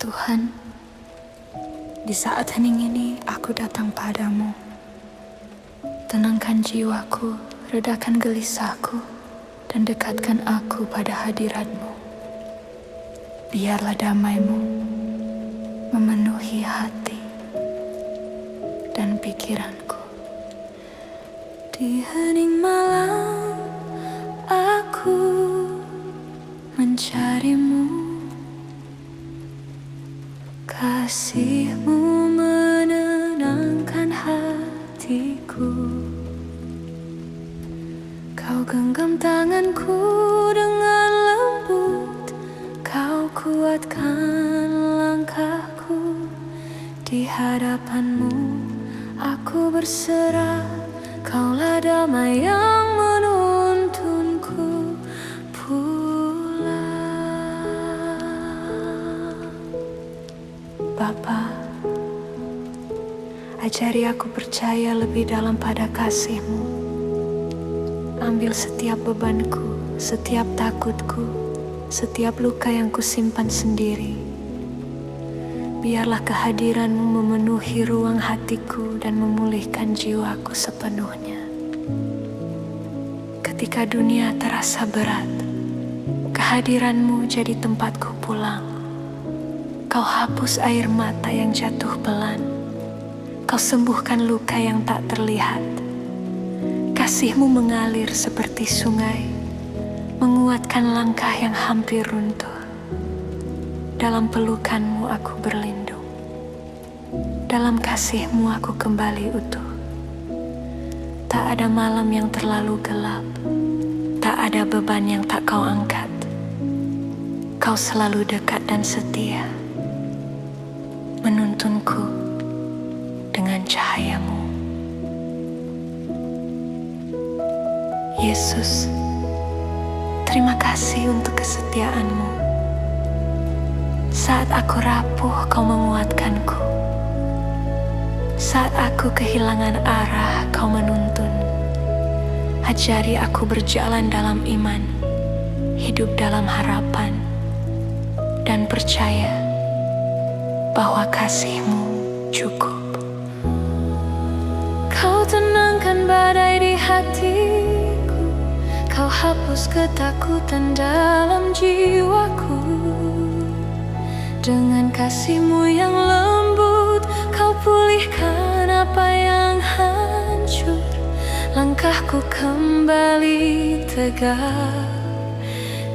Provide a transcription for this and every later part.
Tuhan, di saat hening ini aku datang padamu. Tenangkan jiwaku, redakan gelisahku, dan dekatkan aku pada hadiratmu. Biarlah damaimu memenuhi hati dan pikiranku. Di hening malam aku mencarimu. Kasih-Mu menenangkan hatiku. Kau genggam tanganku dengan lembut, Kau kuatkan langkahku. Di hadapan-Mu aku berserah, Kaulah damai yang menuntunku pulang. Bapa, ajari aku percaya lebih dalam pada kasih-Mu. Ambil setiap bebanku, setiap takutku, setiap luka yang kusimpan sendiri. Biarlah kehadiran-Mu memenuhi ruang hatiku dan memulihkan jiwaku sepenuhnya. Ketika dunia terasa berat, kehadiran-Mu jadi tempatku pulang. Kau hapus air mata yang jatuh pelan. Kau sembuhkan luka yang tak terlihat. Kasih-Mu mengalir seperti sungai, menguatkan langkah yang hampir runtuh. Dalam pelukan-Mu aku berlindung. Dalam kasih-Mu aku kembali utuh. Tak ada malam yang terlalu gelap. Tak ada beban yang tak Kau angkat. Kau selalu dekat dan setia, menuntunku dengan cahaya-Mu. Yesus, terima kasih untuk kesetiaan-Mu. Saat aku rapuh, Kau menguatkanku. Saat aku kehilangan arah, Kau menuntun. Ajari aku berjalan dalam iman, hidup dalam harapan, dan percaya bahwa kasih-Mu cukup. Kau tenangkan badai di hatiku, Kau hapus ketakutan dalam jiwaku. Dengan kasih-Mu yang lembut, Kau pulihkan apa yang hancur. Langkahku kembali tegak,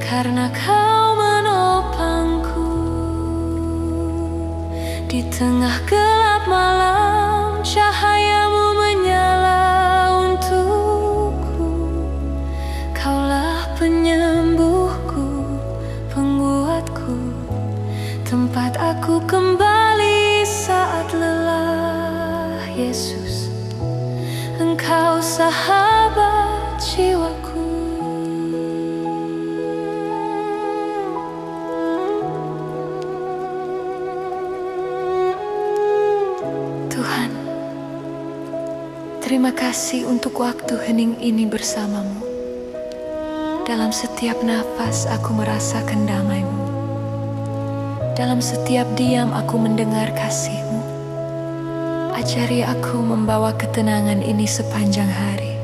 karena Kau menopangku. Di tengah gelap malam, cahaya-Mu menyala untukku. Kaulah penyembuhku, penguatku, tempat aku kembali saat lelah. Yesus, Engkau sahabat jiwaku. Tuhan, terima kasih untuk waktu hening ini bersama-Mu. Dalam setiap nafas aku merasakan damai-Mu. Dalam setiap diam aku mendengar kasih-Mu. Ajari aku membawa ketenangan ini sepanjang hari.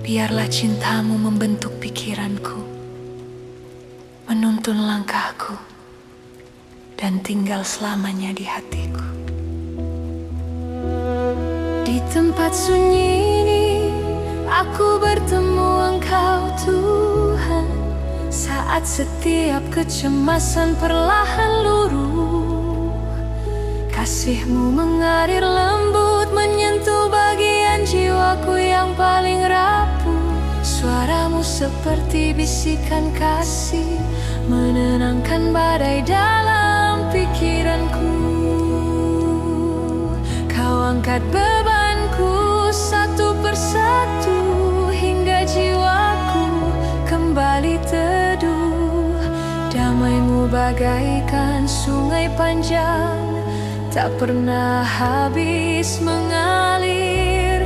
Biarlah cinta-Mu membentuk pikiranku, menuntun langkahku, dan tinggal selamanya di hatiku. Di tempat sunyi ini, aku bertemu Engkau Tuhan. Saat setiap kecemasan perlahan luruh, kasih-Mu mengalir lembut, menyentuh bagian jiwaku yang paling rapuh. Suara-Mu seperti bisikan kasih, menenangkan badai dalam pikiranku. Kau angkat bebanku satu persatu, hingga jiwaku kembali teduh. Damai-Mu bagaikan sungai panjang, tak pernah habis mengalir.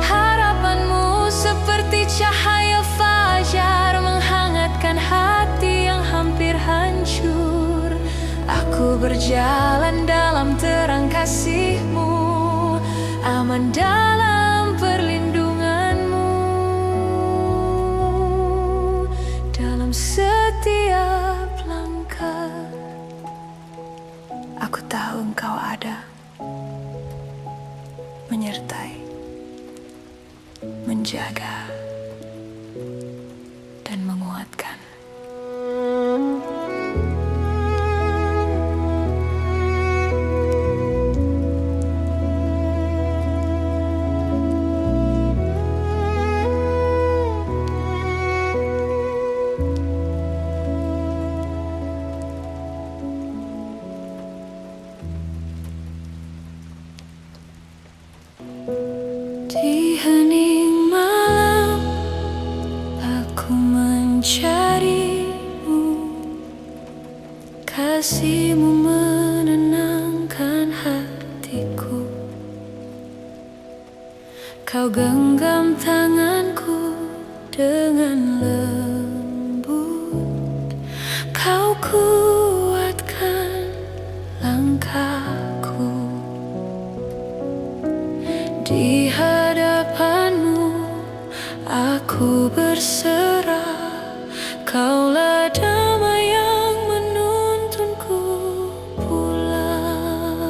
Harapan-Mu seperti cahaya fajar, menghangatkan hati yang hampir hancur. Aku aku berjalan dalam terang kasih-Mu, aman dalam perlindungan-Mu. Dalam setiap langkah, aku tahu Engkau ada, menyertai, menjaga, dan menguatkan. Di hening malam, aku mencari-Mu. Kasih-Mu menenangkan hatiku. Kau genggam tanganku dengan lembut. Kau kuatkan langkahku. Di hadapan-Mu aku berserah. Kaulah damai yang menuntunku pulang.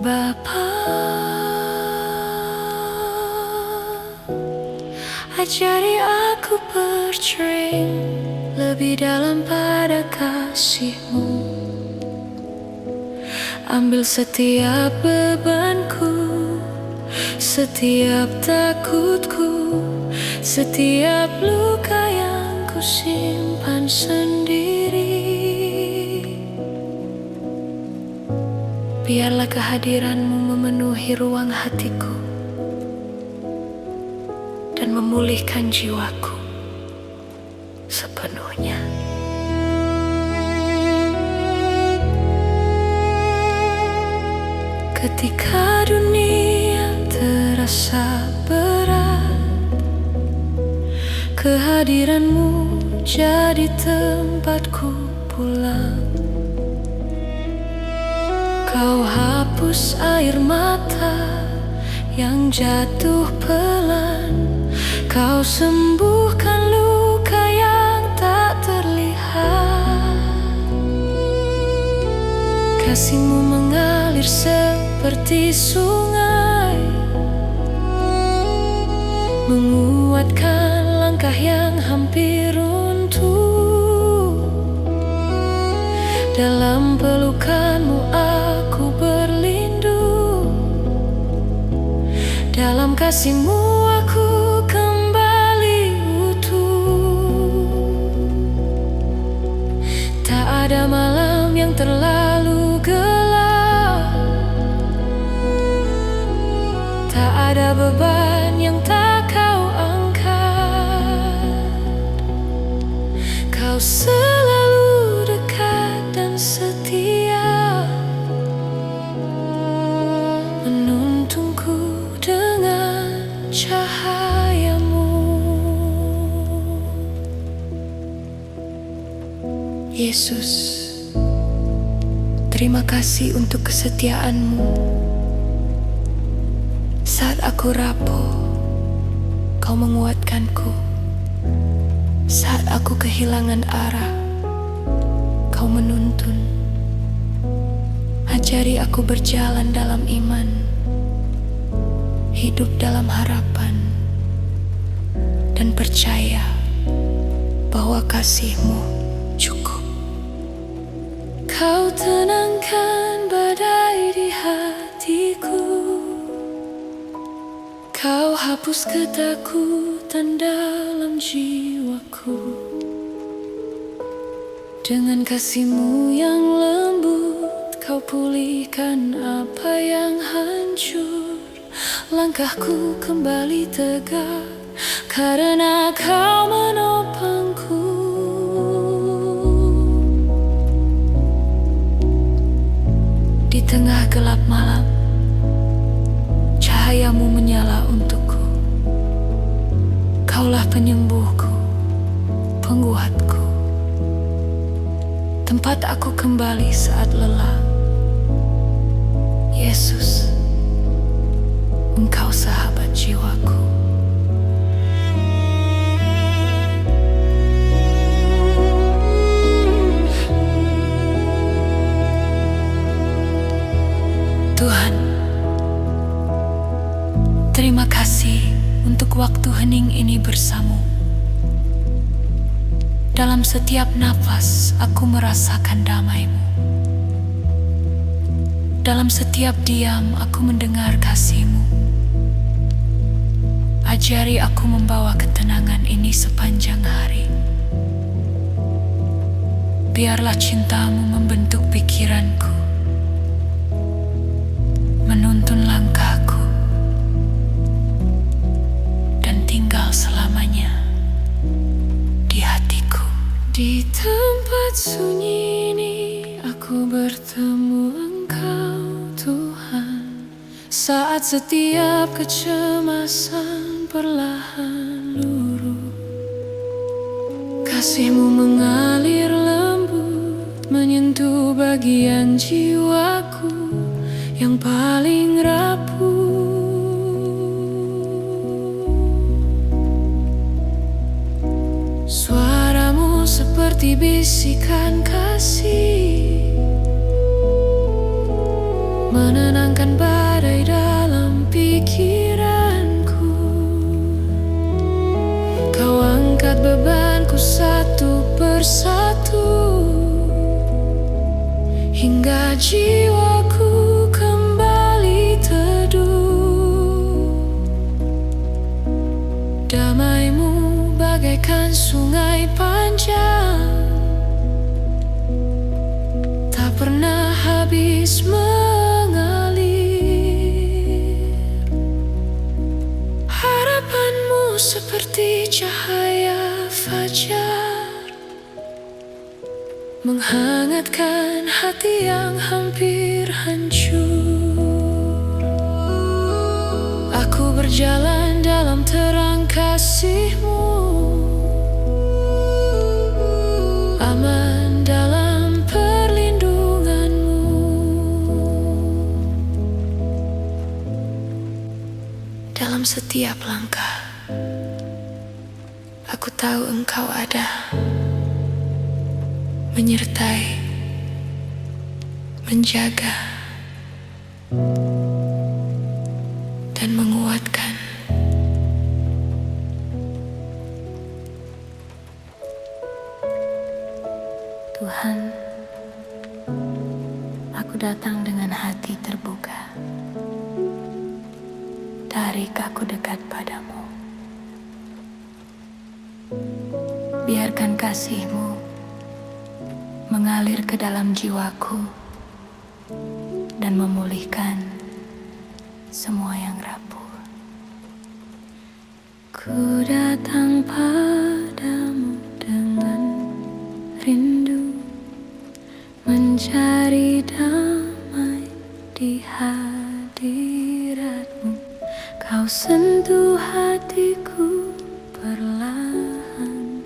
Bapa, ajari aku percaya lebih dalam pada kasih-Mu. Ambil setiap bebanku, setiap takutku, setiap luka yang ku simpan sendiri. Biarlah kehadiran-Mu memenuhi ruang hatiku dan memulihkan jiwaku sepenuhnya. Ketika dunia terasa berat, kehadiran-Mu jadi tempatku pulang. Kau hapus air mata yang jatuh pelan. Kau sembuhkan luka yang tak terlihat. Kasih-Mu mengalir seperti sungai, menguatkan langkah yang hampir runtuh. Dalam pelukan-Mu aku berlindung. Dalam kasih-Mu aku kembali utuh. Tak ada malam yang terlalu gelap, tak ada beban yang tak Kau angkat. Kau selalu dekat dan setia, menuntunku dengan cahaya-Mu. Yesus, terima kasih untuk kesetiaan-Mu. Saat aku rapuh, Kau menguatkanku. Saat aku kehilangan arah, Kau menuntun. Ajari aku berjalan dalam iman, hidup dalam harapan, dan percaya bahwa kasih-Mu cukup. Kau tenangkan badai di hatiku. Kau hapus ketakutan dalam jiwaku. Dengan kasih-Mu yang lembut, Kau pulihkan apa yang hancur. Langkahku kembali tegak karena Kau menopangku. Di tengah gelap malam, cahaya-Mu menyala untukku. Kaulah penyembuhku, penguatku, tempat aku kembali saat lelah. Yesus, Engkau sahabat jiwaku. Tuhan, terima kasih untuk waktu hening ini bersamamu. Dalam setiap nafas aku merasakan damai-Mu. Dalam setiap diam aku mendengar kasih-Mu. Ajari aku membawa ketenangan ini sepanjang hari. Biarlah cinta-Mu membentuk pikiranku, menuntun langkahku, dan tinggal selamanya di hatiku. Di tempat sunyi ini aku bertemu Engkau, Tuhan. Saat setiap kecemasan perlahan luruh, kasih-Mu mengalir lembut, menyentuh bagian jiwaku yang paling rapuh. Suara-Mu seperti bisikan kasih, menenangkan badai dalam pikiranku. Kau angkat bebanku satu persatu, hingga jiwaku kembali teduh. Damai-Mu bagaikan sungai panjang, tak pernah habis mengalir. Harapan-Mu seperti cahaya fajar, menghangatkan hati yang hampir hancur. Aku berjalan dalam terang kasih-Mu, aman dalam perlindungan-Mu. Dalam setiap langkah, aku tahu Engkau ada, menyertai, menjaga, dan menguatkan. Tuhan, aku datang dengan hati terbuka. Tarik aku dekat padamu. Biarkan kasih-Mu mengalir ke dalam jiwaku dan memulihkan semua yang rapuh. Ku datang padamu dengan rindu, mencari damai di hadirat-Mu. Kau sentuh hatiku perlahan,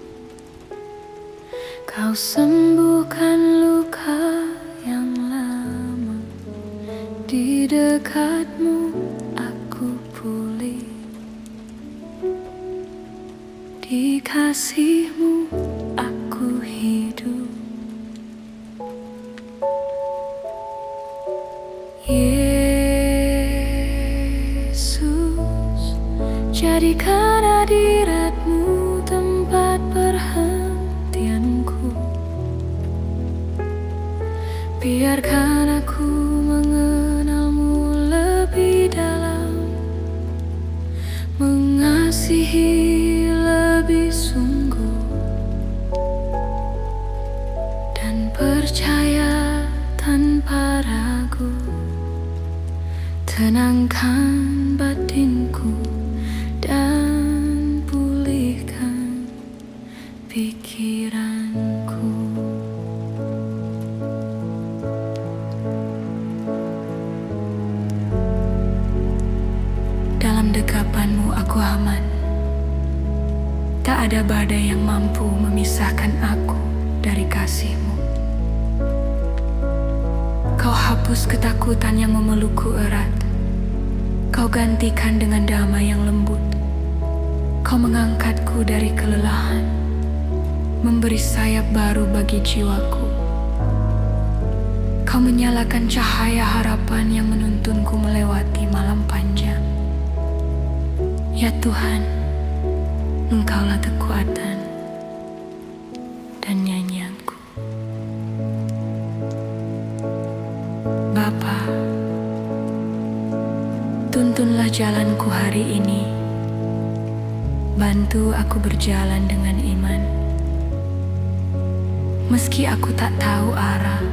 Kau sembuhkan luka yang lama. Di dekat-Mu aku pulih, di kasih-Mu aku hidup. Yesus, jadikan hadirat-Mu tempat perhentianku. Biarkan aku mengenal-Mu lebih dalam, mengasihi lebih sungguh, dan percaya tanpa ragu. Tenangkan batinku dan pulihkan pikiranku. Dalam dekapan-Mu aku aman. Tak ada badai yang mampu memisahkan aku dari kasih-Mu. Kau hapus ketakutan yang memelukku erat. Kau gantikan dengan damai yang lembut. Kau mengangkatku dari kelelahan, memberi sayap baru bagi jiwaku. Kau menyalakan cahaya harapan yang menuntunku melewati malam panjang. Ya Tuhan, Engkaulah kekuatan dan nyanyianku. Bapa, tuntunlah jalanku hari ini. Bantu aku berjalan dengan iman. Meski aku tak tahu arah,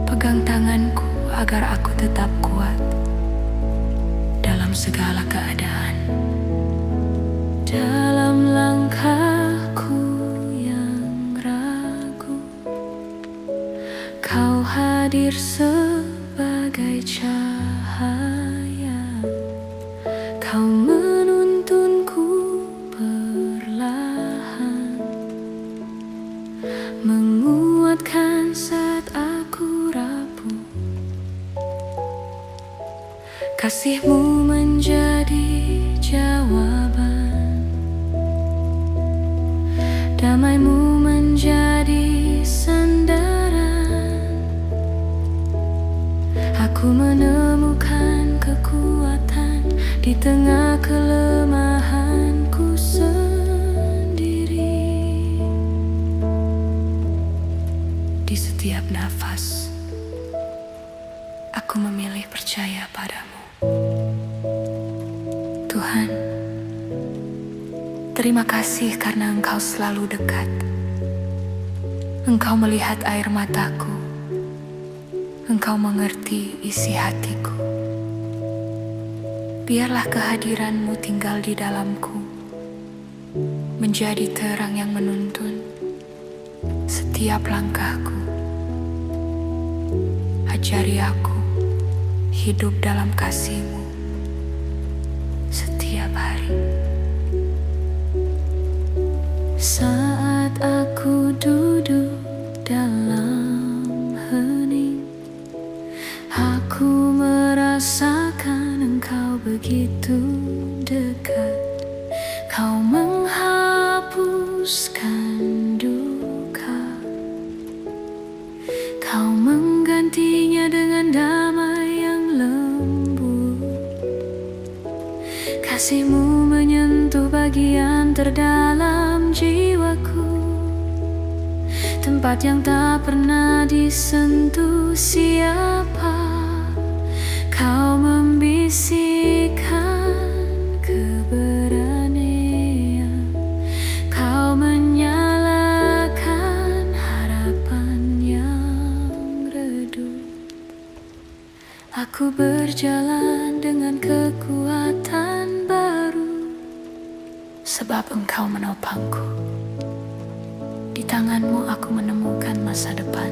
pegang tanganku agar aku tetap kuat dalam segala keadaan. Dalam langkahku yang ragu, Kau hadir sebagai cahaya. Kau menuntunku perlahan, menguatkan saat aku rapuh. Kasih-Mu menjadi jawaban, damai-Mu menjadi sandaran. Aku menemukan kekuatan di tengah kelemahanku sendiri. Di setiap nafas, aku memilih percaya padamu. Tuhan, terima kasih karena Engkau selalu dekat. Engkau melihat air mataku. Engkau mengerti isi hatiku. Biarlah kehadiran-Mu tinggal di dalamku, menjadi terang yang menuntun setiap langkahku. Ajari aku hidup dalam kasih-Mu setiap hari. Saat aku duduk dalam hening, aku merasakan Engkau begitu dekat. Kau menghapuskan duka, Kau menggantinya dengan damai yang lembut. Kasih-Mu menyentuh bagian terdalam jiwaku, tempat yang tak pernah disentuh siapa. Kau membisikkan keberanian, Kau menyalakan harapan yang redup. Aku berjalan dengan kekuatan baru, sebab Engkau menopangku. Di tangan-Mu aku menemukan masa depan.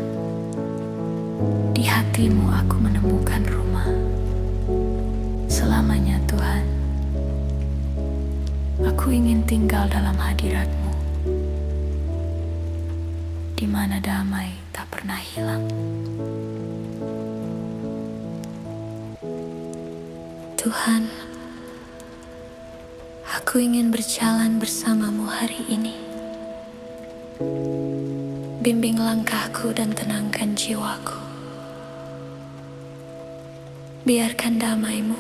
Di hati-Mu aku menemukan rumah selamanya. Tuhan, aku ingin tinggal dalam hadirat-Mu, di mana damai tak pernah hilang. Tuhan, aku ingin berjalan bersama-Mu hari ini. Bimbing langkahku dan tenangkan jiwaku. Biarkan damai-Mu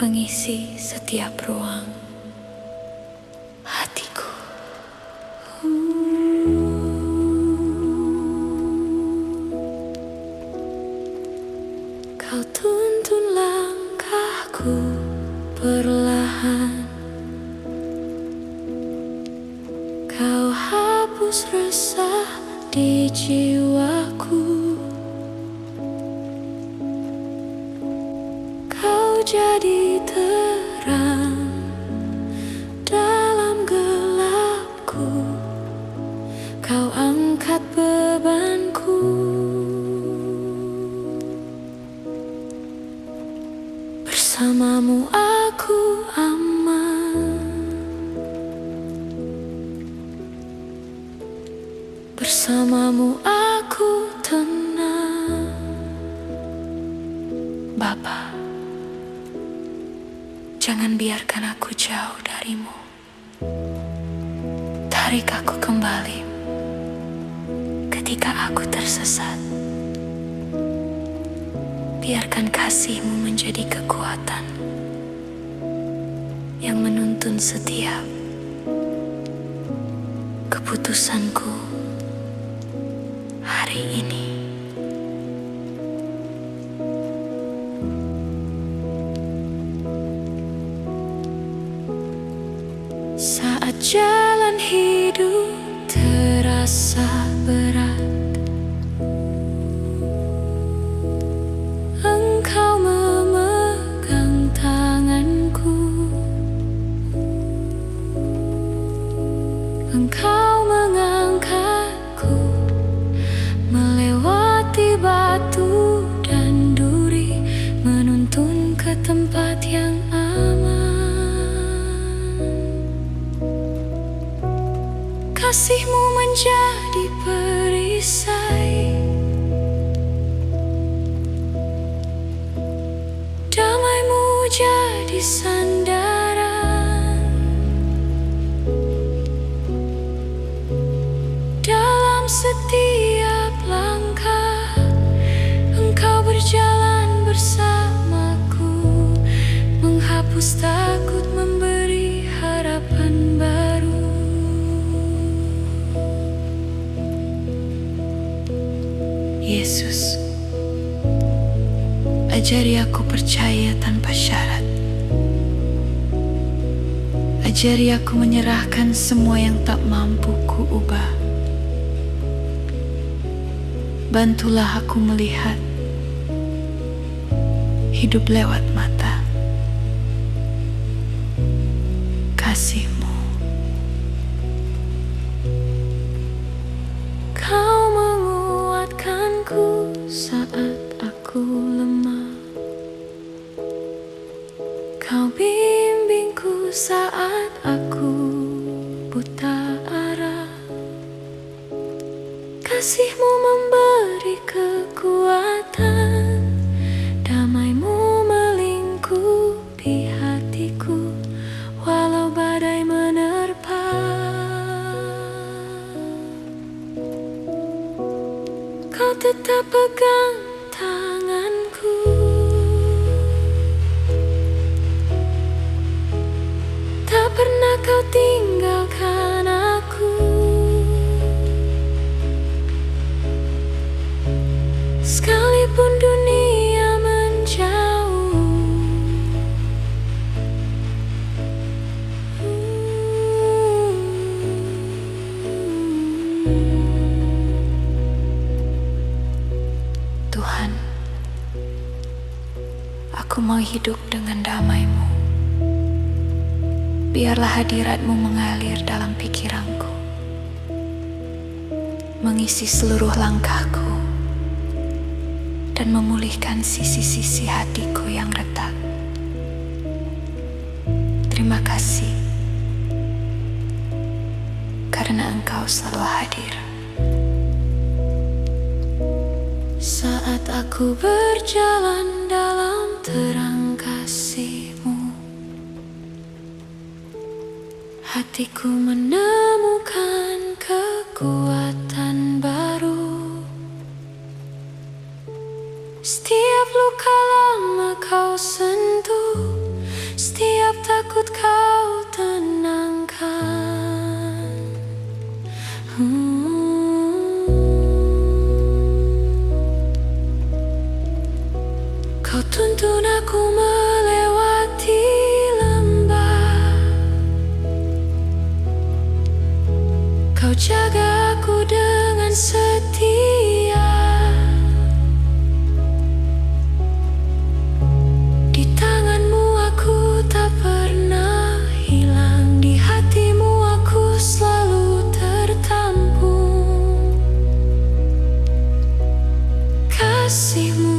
mengisi setiap ruang hatiku. Kau tuntun langkahku perlahan, Kau hapus resah di jiwaku. Kau jadi terang dalam gelapku. Kau angkat bebanku. Bersama-Mu aku aman. Bersama-Mu aku aku tenang. Bapa, jangan biarkan aku jauh darimu. Tarik aku kembali ketika aku tersesat. Biarkan kasih-Mu menjadi kekuatan yang menuntun setiap keputusanku hari ini. Saat jalan hidup terasa berat, Engkau memegang tanganku. Engkau mengangkatku melewati batu dan duri, menuntun ke tempat yang aman. Kasih-Mu menjadi perisai, damai-Mu jadi sandaran. Dalam setiap langkah Engkau berjalan bersamaku, menghapus takut, memberi harapan baru. Yesus, ajari aku percaya tanpa syarat. Ajari aku menyerahkan semua yang tak mampu kuubah. Bantulah aku melihat hidup lewat mata kasih-Mu. Kau menguatkanku saat aku lemah. Kau bimbingku saat aku buta arah. Kasih-Mu memberi kekuatan, damai-Mu melingkupi hatiku, walau badai menerpa. Kau tetap pegang tanganku, tak pernah Kau tinggalkan aku. Sekalipun dunia menjauh, Tuhan, aku mau hidup dengan damai-Mu. Biarlah hadirat-Mu mengalir dalam pikiranku, mengisi seluruh langkahku, dan memulihkan sisi-sisi hatiku yang retak. Terima kasih karena Engkau selalu hadir. Saat aku berjalan dalam terang kasih-Mu, hatiku menemukan kekuatan baru. Setiap luka lama Kau sentuh, setiap takut Kau tenangkan. Kau tuntun aku melewati lembah, Kau jaga aku dengan setia. Di tangan-Mu aku tak pernah hilang, di hati-Mu aku selalu tertampung. Kasih-Mu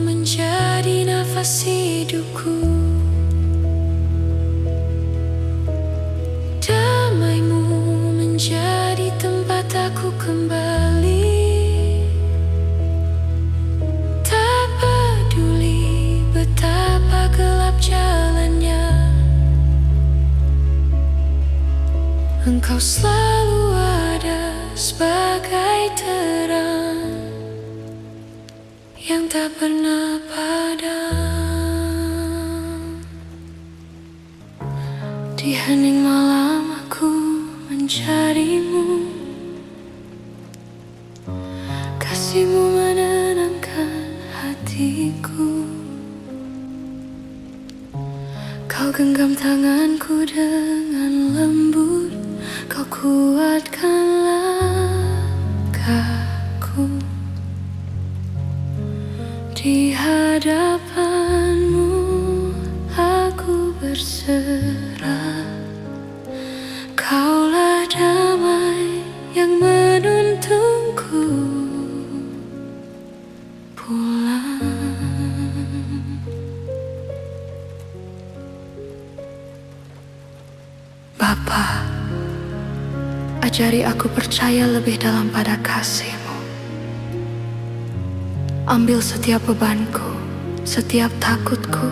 menjadi nafas hidupku, damai-Mu menjadi tempat aku kembali. Engkau selalu ada sebagai terang yang tak pernah padam. Di hening malam aku mencarimu, kasihmu menenangkan hatiku. Kau genggam tanganku dengan lembut, kau kuatkan langkahku. Di hadapanmu aku berserah, kaulah damai yang menuntunku pulang. Bapa, ajari aku percaya lebih dalam pada kasih-Mu. Ambil setiap bebanku, setiap takutku,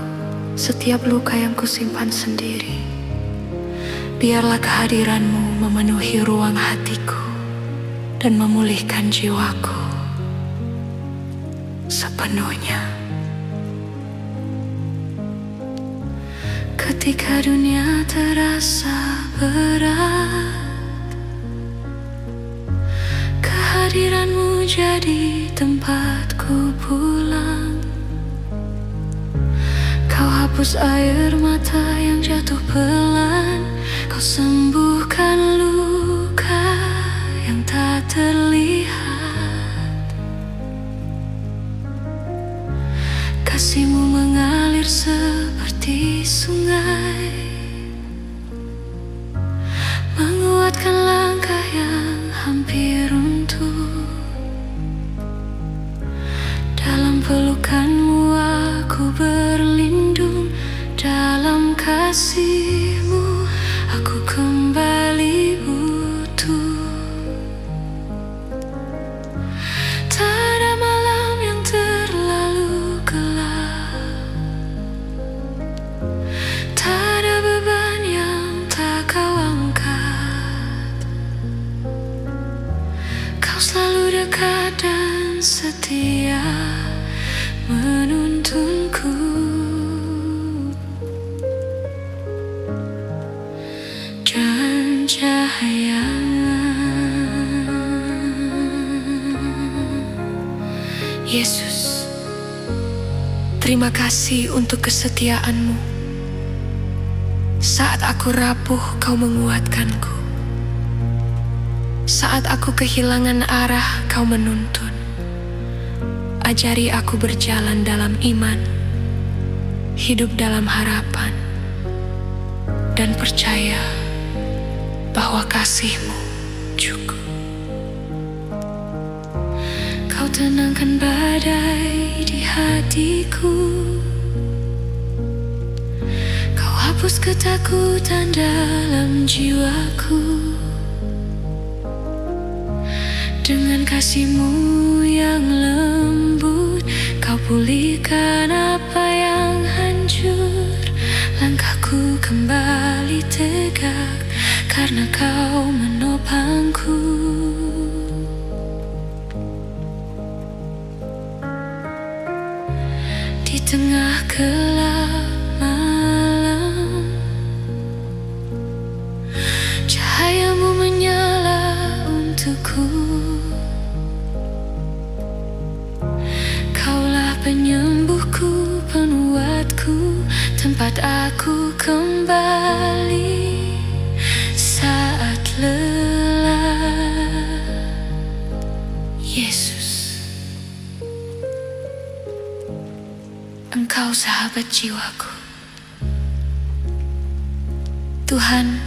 setiap luka yang kusimpan sendiri. Biarlah kehadiran-Mu memenuhi ruang hatiku dan memulihkan jiwaku sepenuhnya. Ketika dunia terasa berat, kehadiran-Mu jadi tempatku pulang. Kau hapus air mata yang jatuh pelan, kau sembuhkan luka yang tak terlihat. Kasih-Mu mengalir seperti sungai, menguatkan langkah yang hampir runtuh. Dalam pelukan-Mu aku berlindung, dalam kasih-Mu aku kembali utuh. Tak ada malam yang terlalu gelap, tak ada beban yang tak Kau angkat. Kau selalu dekat dan setia menuntunku. Dan cahaya Yesus, terima kasih untuk kesetiaan-Mu. Saat aku rapuh, Kau menguatkanku. Saat aku kehilangan arah, Kau menuntun. Ajari aku berjalan dalam iman, hidup dalam harapan, dan percaya bahwa kasih-Mu cukup. Kau tenangkan badai di hatiku, Kau hapus ketakutan dalam jiwaku. Dengan kasih-Mu yang lembut, Kau pulihkan apa yang hancur. Langkahku kembali tegak karena Kau menopangku. Di tengah gelap malam, cahaya-Mu menyala untukku. Kaulah penyembuhku, penguatku, tempat aku kembali saat lelah. Yesus, Engkau sahabat jiwaku. Tuhan,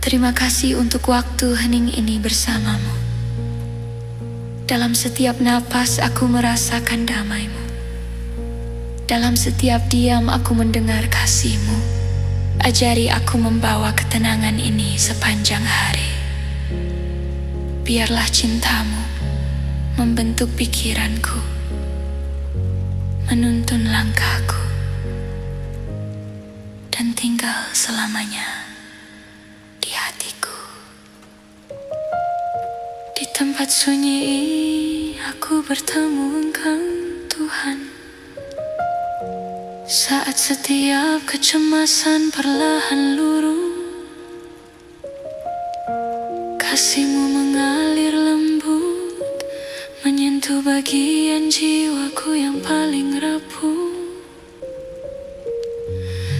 terima kasih untuk waktu hening ini bersama-Mu. Dalam setiap napas aku merasakan damai-Mu. Dalam setiap diam aku mendengar kasih-Mu. Ajari aku membawa ketenangan ini sepanjang hari. Biarlah cinta-Mu membentuk pikiranku, menuntun langkahku, dan tinggal selamanya di hatiku. tempat sunyi ini aku bertemu engkau Tuhan. Saat setiap kecemasan perlahan luruh, kasih-Mu mengalir lembut, menyentuh bagian jiwaku yang paling rapuh.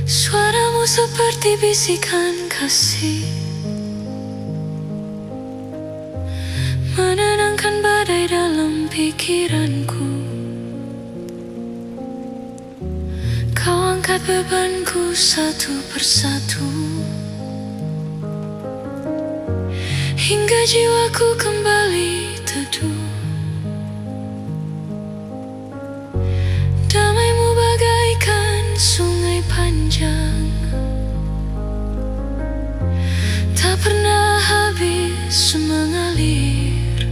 Suara-Mu seperti bisikan kasih, menenangkan badai dalam pikiranku. Kau angkat bebanku satu persatu, hingga jiwaku kembali teduh. Damai-Mu bagaikan sungai panjang, tak pernah habis mengalir.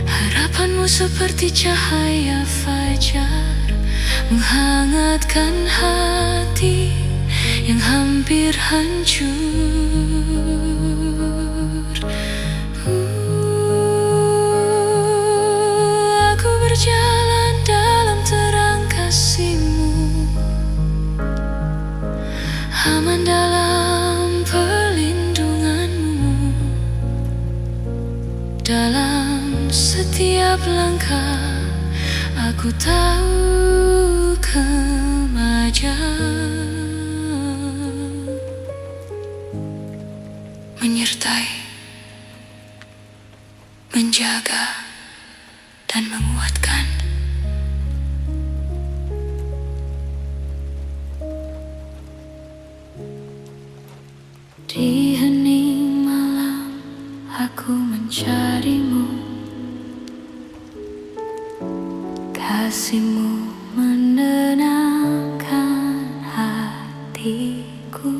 Harapan-Mu seperti cahaya fajar, menghangatkan hati yang hampir hancur. Aku berjalan dalam terang kasih-Mu, aman dalam perlindungan-Mu. Dalam setiap langkah aku tahu kemajang menyertai, menjaga, dan menguatkan. Di hening malam aku mencari-Mu, kasih-Mu menenangkan hatiku.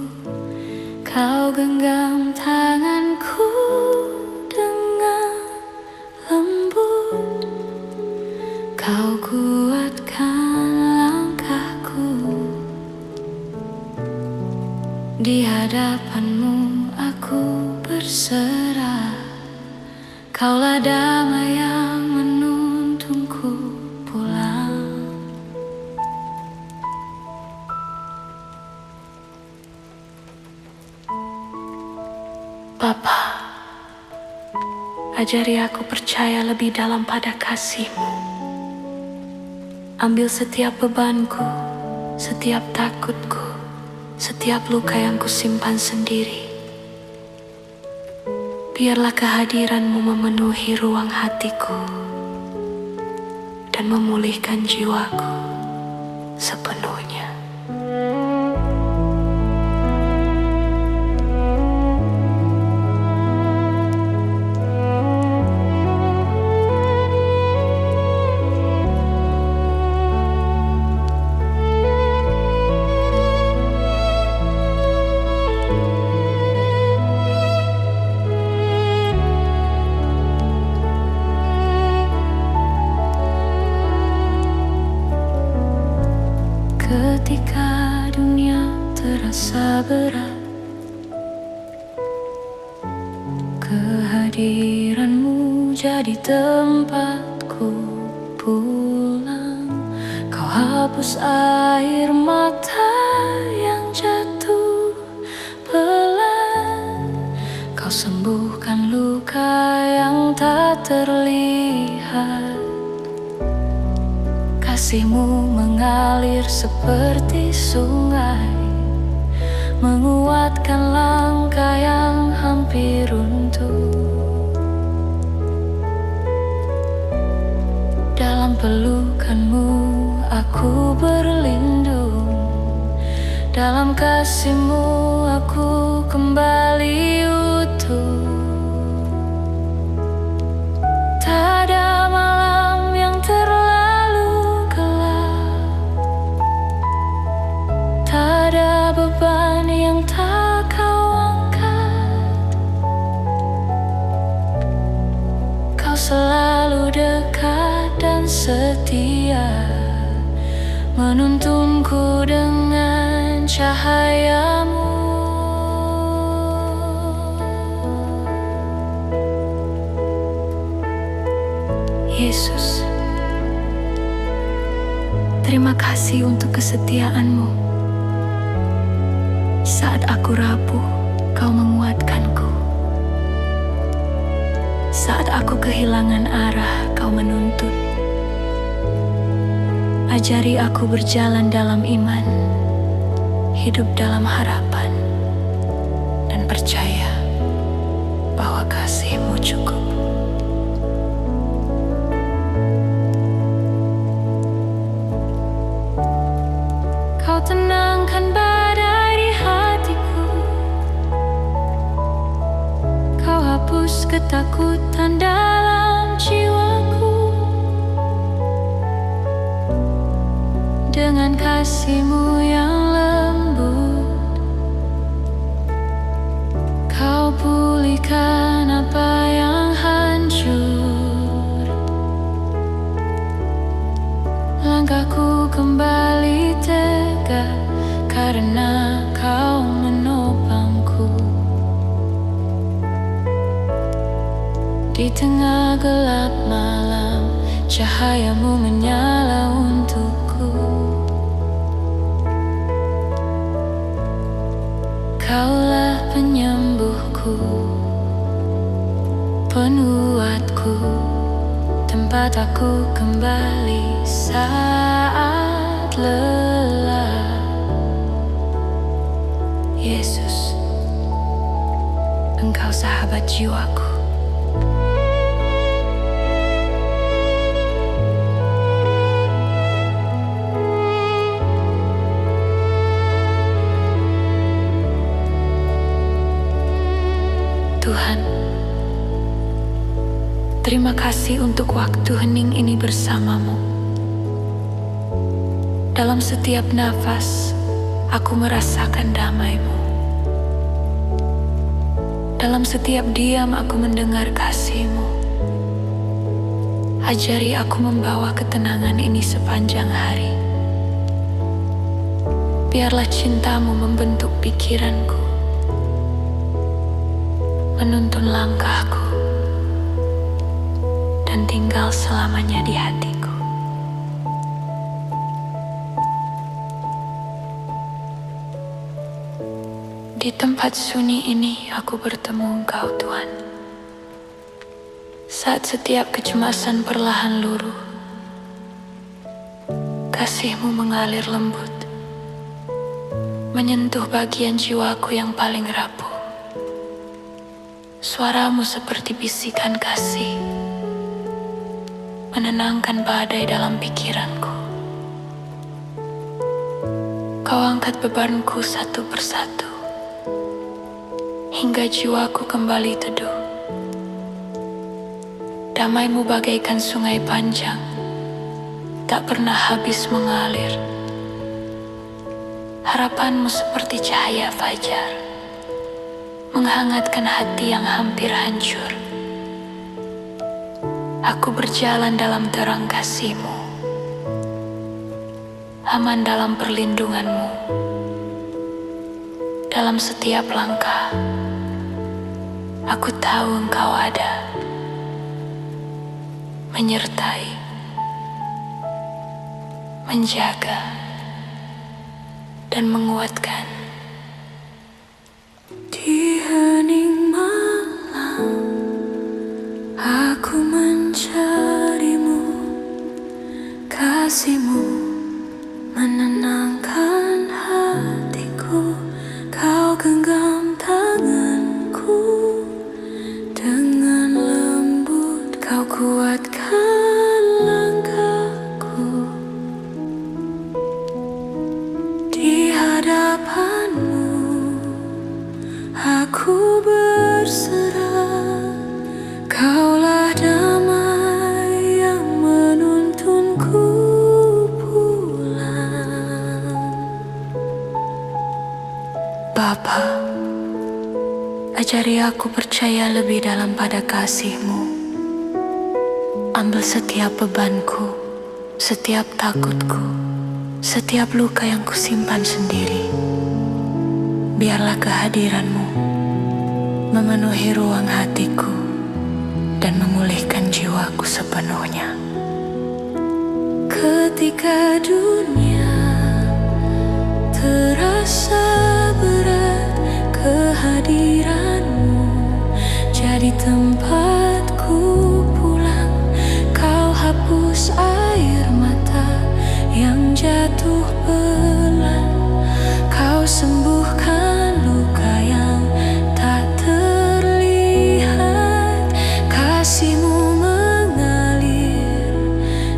Kau genggam tanganku dengan lembut, Kau kuatkan langkahku. Di hadapan-Mu aku berserah, Kaulah damai yang menuntunku pulang. Bapa, ajari aku percaya lebih dalam pada kasih-Mu. Ambil setiap bebanku, setiap takutku, setiap luka yang kusimpan sendiri. Biarlah kehadiran-Mu memenuhi ruang hatiku dan memulihkan jiwaku sepenuhnya. Ketika dunia terasa berat, kehadiran-Mu jadi tempatku pulang. Kau hapus air mata yang jatuh pelan, Kau sembuhkan luka yang tak terlihat. Kasih-Mu mengalir seperti sungai, menguatkan langkah yang hampir runtuh. Dalam pelukan-Mu aku berlindung, dalam kasih-Mu aku kembali utuh. Tak ada malam yang terlalu gelap, tak ada beban yang tak Kau angkat. Kau selalu dekat dan setia, menuntunku dengan cahaya-Mu. Yesus, terima kasih untuk kesetiaan-Mu. Saat aku rapuh, Kau menguatkanku. Saat aku kehilangan arah, Kau menuntun. Ajari aku berjalan dalam iman, hidup dalam harapan, dan percaya bahwa kasih-Mu cukup. Kau tenangkan badai di hatiku, Kau hapus ketakutan dalam jiwaku. Dengan kasih-Mu yang lembut, Kau pulihkan apa yang hancur. Langkahku kembali tegak karena Kau menopangku. Di tengah gelap malam, cahaya-Mu menyala untukku. Kaulah penyembuhku, penguatku, tempat aku kembali saat lelah. Yesus, Engkau sahabat jiwaku. Tuhan, terima kasih untuk waktu hening ini bersama-Mu. Dalam setiap nafas, aku merasakan damai-Mu. Dalam setiap diam, aku mendengar kasih-Mu. Ajari aku membawa ketenangan ini sepanjang hari. Biarlah cinta-Mu membentuk pikiranku, menuntun langkahku, dan tinggal selamanya di hatiku. Di tempat sunyi ini aku bertemu Engkau, Tuhan. Saat setiap kecemasan perlahan luruh, kasih-Mu mengalir lembut, menyentuh bagian jiwaku yang paling rapuh. Suara-Mu seperti bisikan kasih, menenangkan badai dalam pikiranku. Kau angkat bebanku satu persatu, hingga jiwaku kembali teduh. Damai-Mu bagaikan sungai panjang, tak pernah habis mengalir. Harapan-Mu seperti cahaya fajar, menghangatkan hati yang hampir hancur. Aku berjalan dalam terang kasih-Mu, aman dalam perlindungan-Mu. Dalam setiap langkah, aku tahu Engkau ada, menyertai, menjaga, dan menguatkan. Di hening malam, aku mencari-Mu, kasih-Mu menenangkan hatiku. Kau genggam tanganku, dengan lembut Kau kuatkan langkahku. Di hadapan-Mu aku berserah, Kaulah damai yang menuntunku pulang. Bapa, ajari aku percaya lebih dalam pada kasih-Mu. Ambil setiap bebanku, setiap takutku, setiap luka yang kusimpan sendiri. Biarlah kehadiran-Mu memenuhi ruang hatiku dan memulihkan jiwaku sepenuhnya. Ketika dunia terasa berat, kehadiranmu jadi tempatku pulang. Kau hapus air mata yang jatuh pelan. Kau sembuhkan luka yang tak terlihat. Kasih-Mu mengalir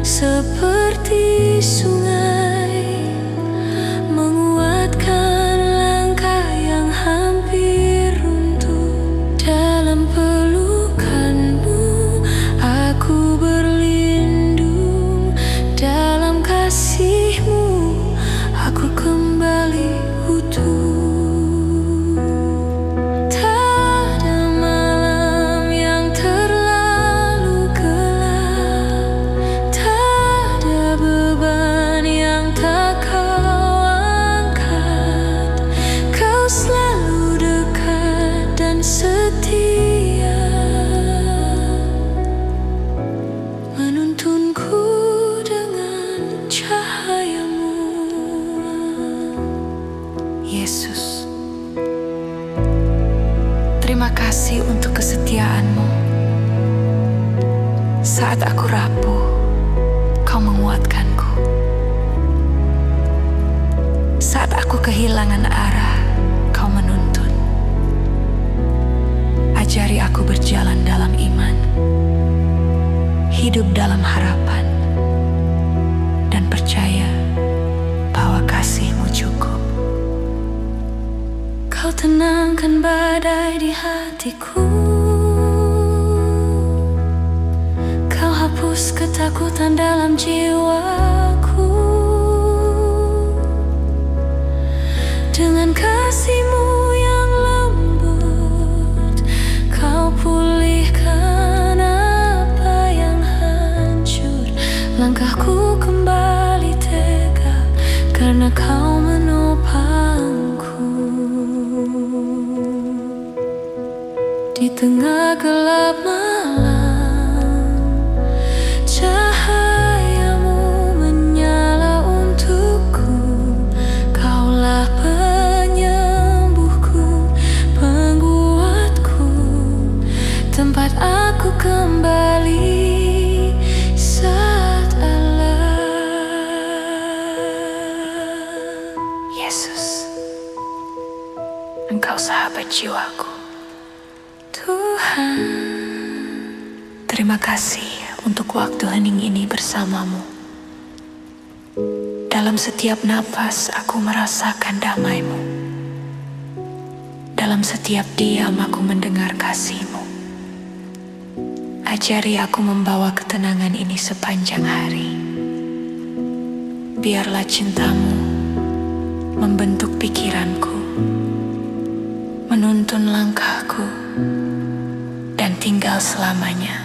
seperti sungai, menguatkan langkah yang hampir runtuh. Dalam pelukan-Mu aku berlindung. Dalam kasih-Mu aku kembali utuh. Tak ada malam yang terlalu gelap, tak ada beban yang tak Kau angkat. Kau selalu dekat dan setia, menuntunku dengan cahaya-Mu. Yesus, terima kasih untuk kesetiaan-Mu. Saat aku rapuh, Kau menguatkanku. Saat aku kehilangan arah, Kau menuntun. Ajari aku berjalan dalam iman, hidup dalam harapan, dan percaya bahwa kasih-Mu cukup. Kau tenangkan badai di hatiku. Kau hapus ketakutan dalam jiwaku. Dengan kasih-Mu yang lembut, Kau pulihkan apa yang hancur. Langkahku kembali tegak karena Kau menopangku. Di tengah gelap malam, cahaya-Mu menyala untukku. Kaulah penyembuhku, penguatku, tempat aku kembali saat alam. Yesus, Engkau sahabat jiwaku. Tuhan, terima kasih untuk waktu hening ini bersama-Mu. Dalam setiap napas aku merasakan damai-Mu. Dalam setiap diam aku mendengar kasih-Mu. Ajari aku membawa ketenangan ini sepanjang hari. Biarlah cinta-Mu membentuk pikiranku, menuntun langkahku, dan tinggal selamanya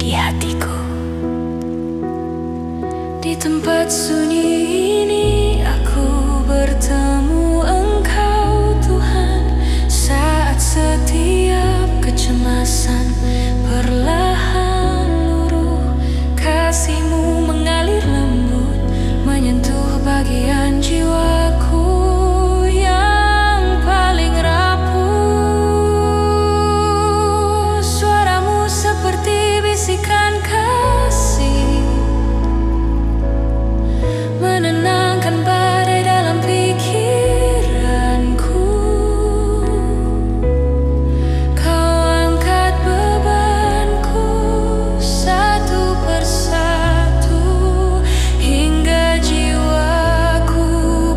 di hatiku. Di tempat sunyi ini aku bertemu Engkau Tuhan. Saat setiap kecemasan perlahan luruh, kasih-Mu mengalir lembut, menyentuh bagian jiwaku yang paling rapuh. Suara-Mu seperti bisikan kasih, menenangkan badai dalam pikiranku. Kau angkat bebanku satu persatu, hingga jiwaku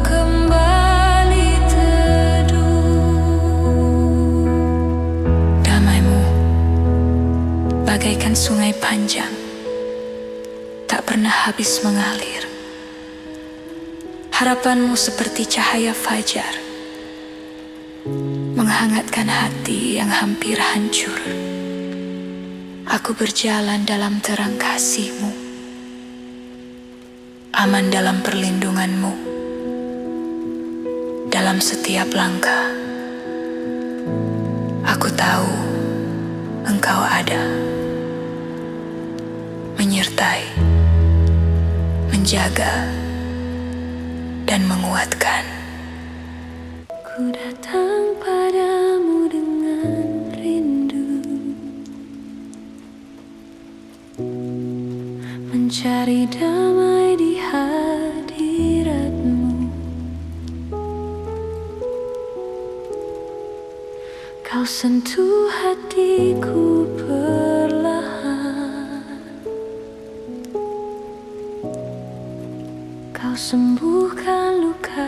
kembali teduh. Damai-Mu bagaikan sungai panjang, tak pernah habis mengalir. Harapan-Mu seperti cahaya fajar, menghangatkan hati yang hampir hancur. Aku berjalan dalam terang kasih-Mu, aman dalam perlindungan-Mu. Dalam setiap langkah, aku tahu Engkau ada, menyertai menjaga, dan menguatkan. Ku datang padamu dengan rindu, mencari damai di hadiratmu. Kau sentuh hatiku perlahan, kau sembuhkan luka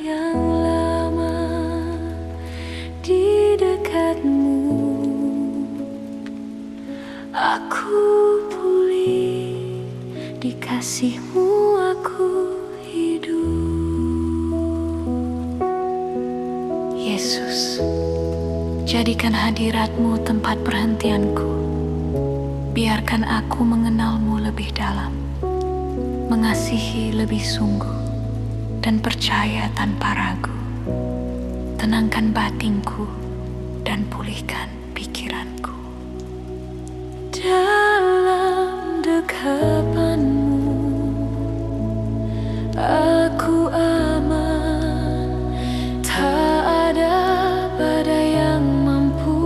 yang lama di dekatmu. Aku pulih, di kasih-Mu aku hidup. Yesus, jadikan hadirat-Mu tempat perhentianku. Biarkan aku mengenal-Mu lebih dalam, mengasihi lebih sungguh, dan percaya tanpa ragu. Tenangkan batinku dan pulihkan pikiranku. Dalam dekapan-Mu aku aman, tak ada badai yang mampu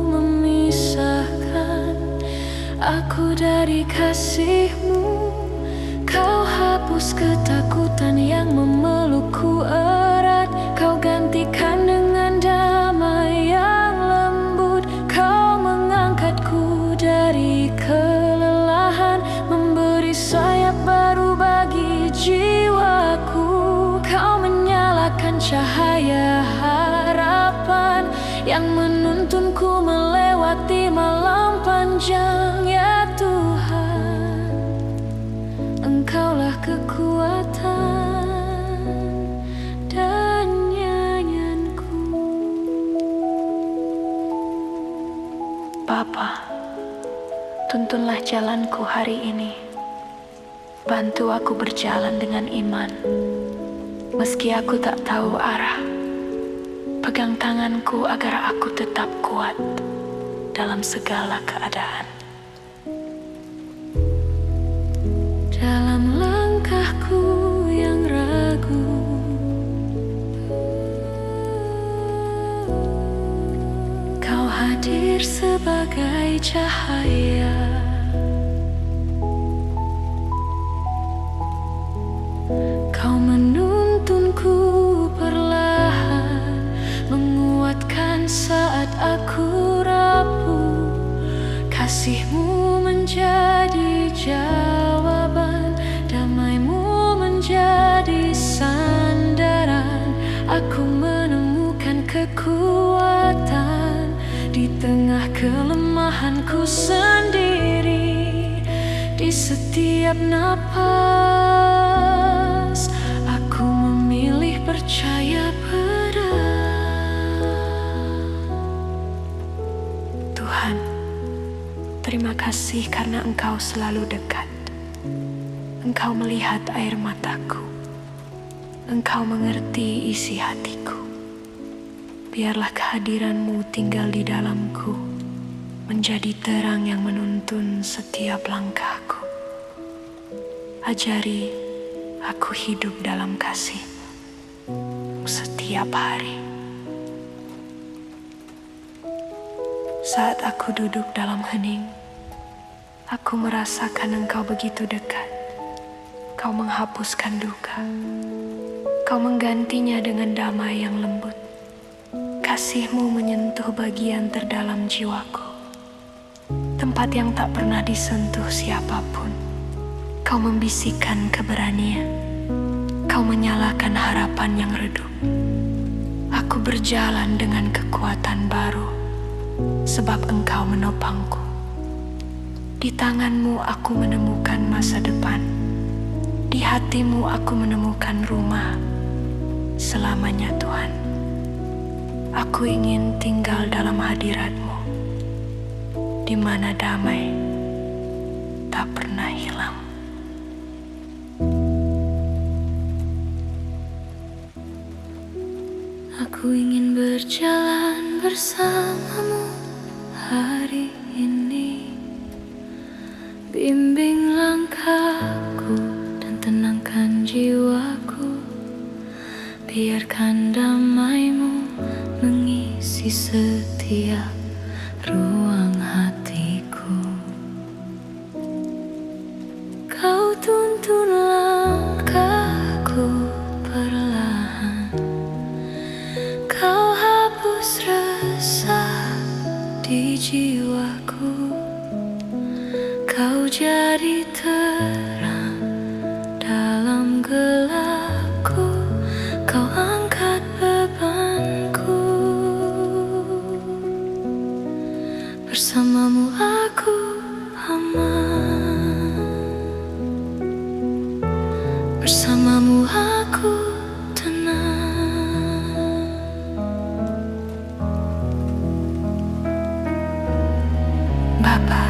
memisahkan aku dari kasih-Mu. Kau hapus ketakutan yang memelukku erat, kau gantikan dengan damai yang lembut. Kau mengangkatku dari kelelahan, memberi sayap baru bagi jiwaku. Kau menyalakan cahaya harapan yang menuntunku melewati malam panjang. Ya Tuhan, Engkaulah kekuatan dan nyanyianku. Bapa, tuntunlah jalanku hari ini. Bantu aku berjalan dengan iman, meski aku tak tahu arah. Pegang tanganku agar aku tetap kuat dalam segala keadaan. Dalam langkahku yang ragu, Kau hadir sebagai cahaya. Kau menuntunku perlahan, menguatkan saat aku rapuh. Kasih-Mu menjadi jawaban, damai-Mu menjadi sandaran. Aku menemukan kekuatan di tengah kelemahanku sendiri. Di setiap napas aku memilih percaya pada Tuhan. Terima kasih karena Engkau selalu dekat. Engkau melihat air mataku, Engkau mengerti isi hatiku. Biarlah kehadiran-Mu tinggal di dalamku, menjadi terang yang menuntun setiap langkahku. Ajari aku hidup dalam kasih setiap hari. Saat aku duduk dalam hening, aku merasakan Engkau begitu dekat. Kau menghapuskan duka, Kau menggantinya dengan damai yang lembut. Kasih-Mu menyentuh bagian terdalam jiwaku, tempat yang tak pernah disentuh siapapun. Kau membisikkan keberanian, Kau menyalakan harapan yang redup. Aku berjalan dengan kekuatan baru, sebab Engkau menopangku. Di tangan-Mu aku menemukan masa depan, di hati-Mu aku menemukan rumah selamanya. Tuhan, aku ingin tinggal dalam hadirat-Mu, di mana damai tak pernah hilang. Aku ingin berjalan bersama-Mu hari ini. Bimbing langkahku dan tenang Biarkan damai-Mu mengisi setiap ruang hatiku. Kau tuntun langkahku perlahan, Kau hapus resah di jiwaku. Kau jadi terang dalam gelapku, Kau angkat bebanku. Bersama-Mu aku aman, bersama-Mu aku tenang. Bapa,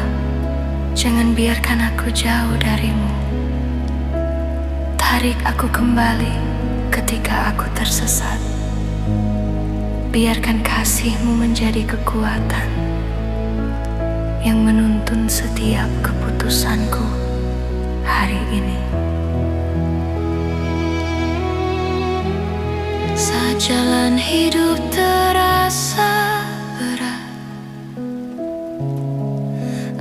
jangan biarkan aku jauh dari-Mu. Tarik aku kembali ketika aku tersesat. Biarkan kasih-Mu menjadi kekuatan yang menuntun setiap keputusanku hari ini. Saat jalan hidup terasa berat,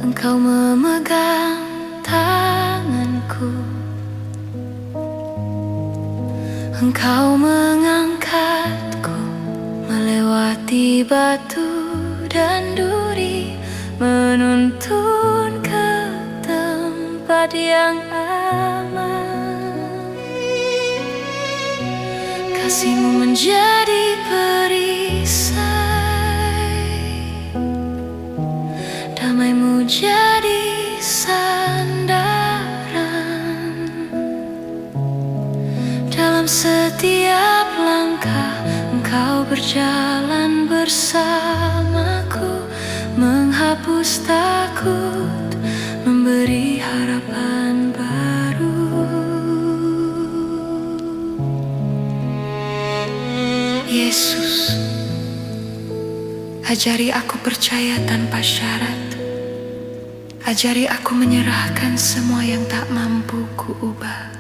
Engkau memegang tanganku, Engkau mengangkatku melewati batu dan duri, menuntun ke tempat yang aman. Kasih-Mu menjadi perisai, damai-Mu jadi sandaran. Dalam setiap langkah Engkau berjalan bersamaku, menghapus takut, memberi harapan baru. Yesus, ajari aku percaya tanpa syarat. Ajari aku menyerahkan semua yang tak mampu kuubah.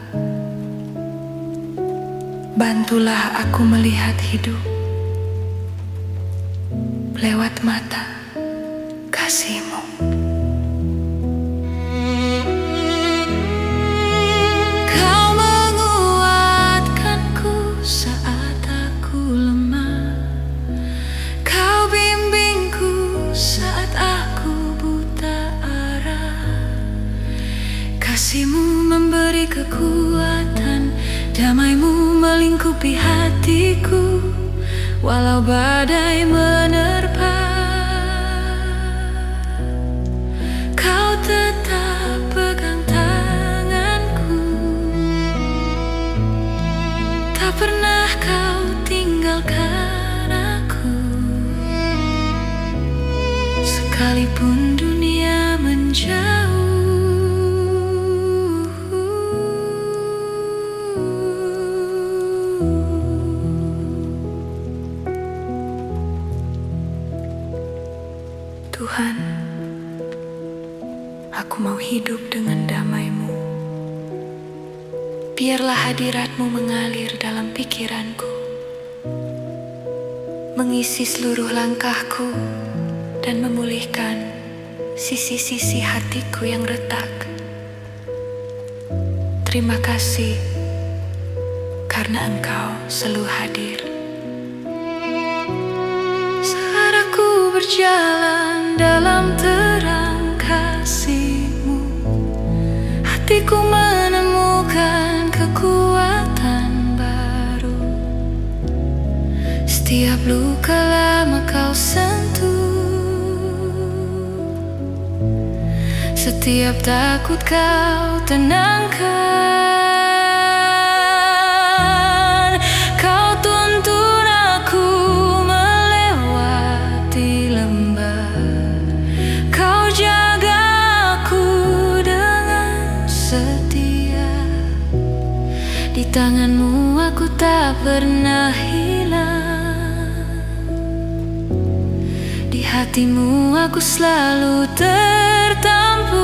Bantulah aku melihat hidup lewat mata kasih-Mu. Kau menguatkanku saat aku lemah, Kau bimbingku saat aku buta arah. Kasih-Mu memberi kekuatan, damai-Mu melingkupi hatiku, walau badai menerpa. Kau tetap pegang tanganku, tak pernah Kau tinggalkan aku. Sekalipun dunia menjauh, Tuhan, aku mau hidup dengan damai-Mu. Biarlah hadirat-Mu mengalir dalam pikiranku, mengisi seluruh langkahku dan memulihkan sisi-sisi hatiku yang retak. Terima kasih karena Engkau selalu hadir. Saat aku berjalan dalam terang kasih-Mu, hatiku menemukan kekuatan baru. Setiap luka lama Kau sentuh, setiap takut Kau tenangkan. Kau tuntun aku melewati lembah, Kau jaga aku dengan setia. Di tangan-Mu aku tak pernah hilang, di hati-Mu aku selalu tertampung.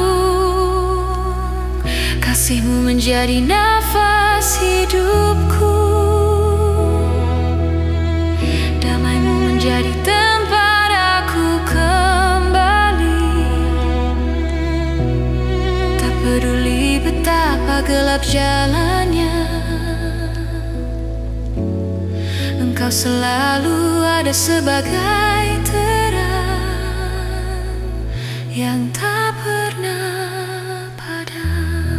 Kasih-Mu menjadi nafas hidupku, gelap jalannya, Engkau selalu ada sebagai terang yang tak pernah padam.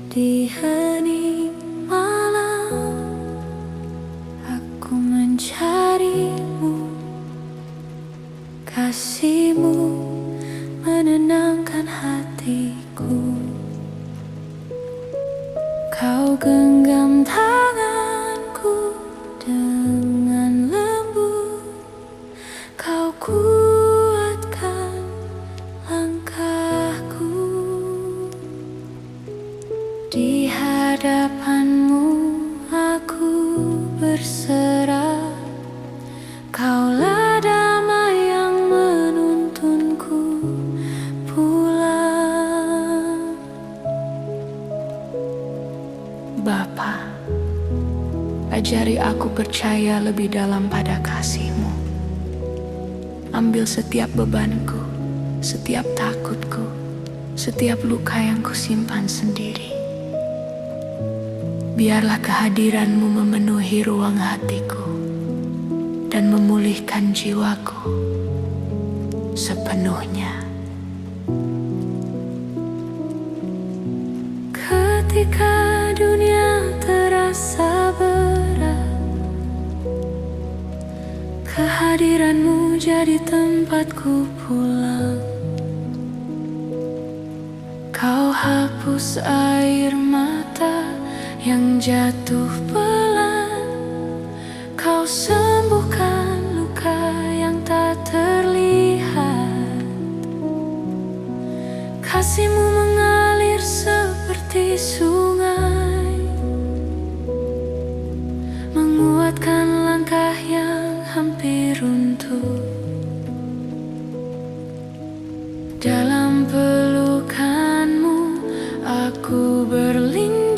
Di hening malam, aku mencarimu. Kasih-Mu menenangkan hatiku. Kau genggam tanganku dengan lembut. Kau kuatkan langkahku. Di hadapan-Mu aku berserah. Kaulah damai yang menuntunku pulang. Bapa, ajari aku percaya lebih dalam pada kasih-Mu. Ambil setiap bebanku, setiap takutku, setiap luka yang kusimpan sendiri. Biarlah kehadiran-Mu memenuhi ruang hatiku dan memulihkan jiwaku sepenuhnya. Ketika dunia terasa berat, kehadiran-Mu jadi tempatku pulang. Kau hapus air mata yang jatuh pelan. Kau sembuhkan luka yang tak terlihat. Kasih-Mu mengalir seperti sungai, menguatkan langkah yang hampir runtuh. Dalam pelukan-Mu aku berlindung.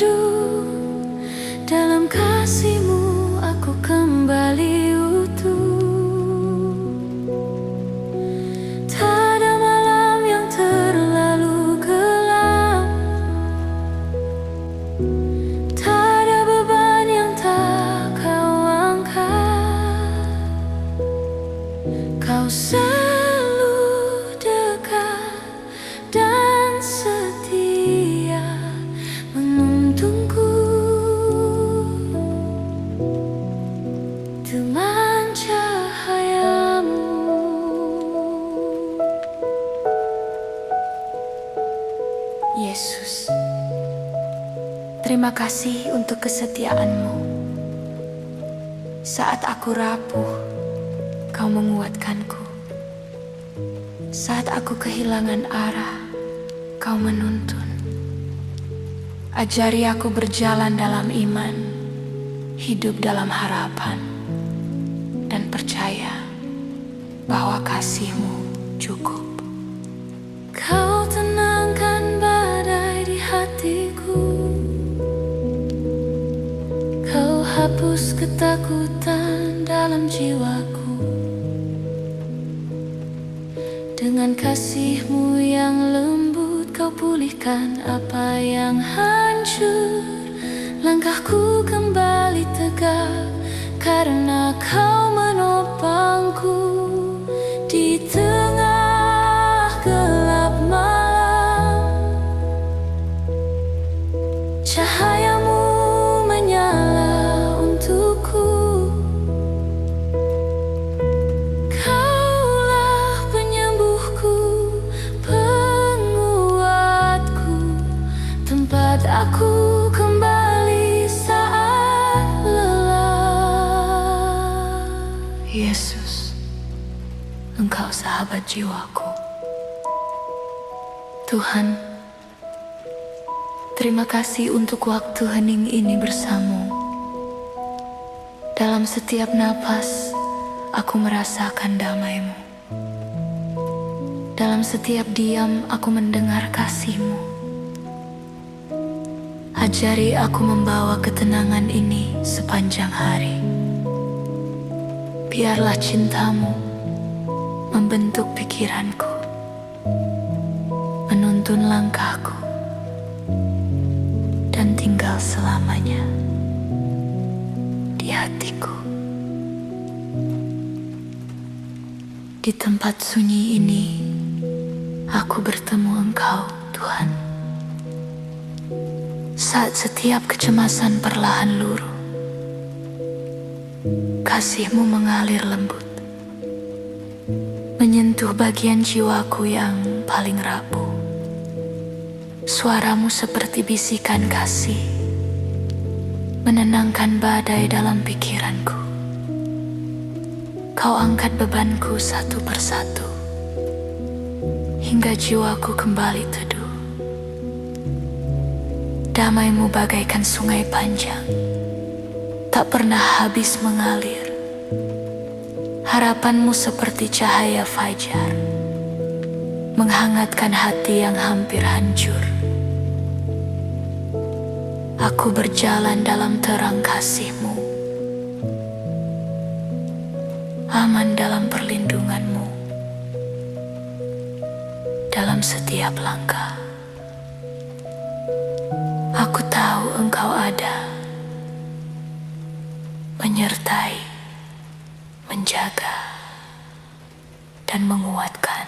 Dalam kasih-Mu aku kembali utuh. Tak ada malam yang terlalu gelap, tak ada beban yang tak Kau angkat. Kau selalu dekat dan setia menuntunku dengan cahaya-Mu. Yesus, terima kasih untuk kesetiaan-Mu. Saat aku rapuh, Kau menguatkanku. Saat aku kehilangan arah, Kau menuntun. Ajari aku berjalan dalam iman, hidup dalam harapan, dan percaya bahwa kasih-Mu cukup. Kau tenangkan badai di hatiku. Kau hapus ketakutan dalam jiwaku. Dengan kasih-Mu yang lembut, Kau pulihkan apa yang hancur. Langkahku kembali tegak karena Kau menopangku. Di tengah gelap malam, cahaya-Mu menyala untukku. Kaulah penyembuhku, penguatku, tempat aku kembali saat lelah. Yesus, Engkau sahabat jiwaku. Tuhan, Terima kasih untuk waktu hening ini bersamamu. Dalam setiap napas, aku merasakan damaimu. Dalam setiap diam, aku mendengar kasihmu. Ajari aku membawa ketenangan ini sepanjang hari. Biarlah cintamu membentuk pikiranku, menuntun langkahku, dan tinggal selamanya di hatiku. Di tempat sunyi ini, aku bertemu Engkau, Tuhan. Saat setiap kecemasan perlahan luruh, kasih-Mu mengalir lembut, menyentuh bagian jiwaku yang paling rapuh. Suaramu seperti bisikan kasih, menenangkan badai dalam pikiranku. Kau angkat bebanku satu persatu, hingga jiwaku kembali teduh. Damai-Mu bagaikan sungai panjang, tak pernah habis mengalir. Harapan-Mu seperti cahaya fajar, menghangatkan hati yang hampir hancur. Aku berjalan dalam terang kasih-Mu, aman dalam perlindungan-Mu. Dalam setiap langkah, aku tahu Engkau ada, menyertai, menjaga, dan menguatkan.